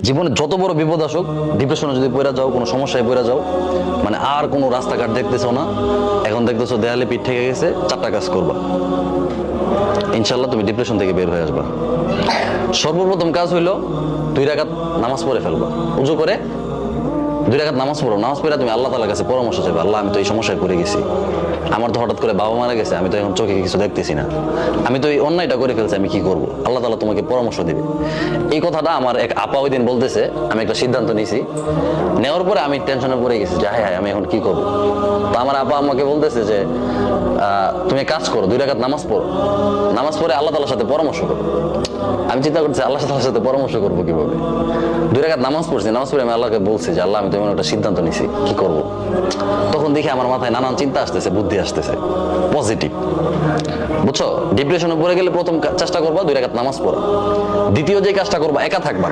জীবনে যত বড় বিপদ আসুক, ডিপ্রেশনে যদি পড়ে যাও, কোনো সমস্যায় পড়ে যাও, মানে আর কোনো রাস্তাঘাট দেখতেছো না, এখন দেখতেছো দেয়ালে পিঠ থেকে গেছে, চারটা কাজ করবা, ইনশাল্লাহ তুমি ডিপ্রেশন থেকে বের হয়ে আসবা। সর্বপ্রথম কাজ হইলো 2 রাকাত নামাজ পড়ে ফেলবা। উজু করে 2 রাকাত নামাজ পড়ো। নামাজ পড়ে তুমি আল্লাহ তাআলার কাছে পরামর্শ চাইবে, আল্লাহ আমি তো এই সমস্যায় পড়ে গেছি, আমার তো হঠাৎ করে বাবা মারা গেছে, আমি তো এখন চোখে কিছু দেখতেছি না, আমি তো এই অন্যায়টা করে ফেলছি, আমি কি করব? আল্লাহ তাআলা তোমাকে পরামর্শ দিবে। এই কথাটা আমার এক আপা ওই দিন বলতেছে, আমি একটা সিদ্ধান্ত নিয়েছি, নেওয়ার পরে আমি টেনশনে পড়ে গেছি যে হায় হায় আমি এখন কি করব। তো আমার আপা আমাকে বলতেছে যে তুমি কাজ করো, 2 রাকাত নামাজ পড়ো, নামাজ পড়ে আল্লাহ তাআলার সাথে পরামর্শ করো। আমি চিন্তা করছি আল্লাহ তাআলার সাথে পরামর্শ করবো কিভাবে। 2 রাকাত নামাজ পড়ছি, নামাজ পড়ে আমি আল্লাহকে বলছি যে আল্লাহ আমি তো এমন একটা সিদ্ধান্ত নিছি, কি করব। তখন দেখি আমার মাথায় নানান চিন্তা আসতেছে, বুদ্ধি আসতেছে, পজিটিভ, বুঝছো? ডিপ্রেশনে পড়ে গেলে প্রথম চেষ্টা করবা 2 রাকাত নামাজ পড়া। দ্বিতীয় যে কাজটা করবা, একা থাকবা।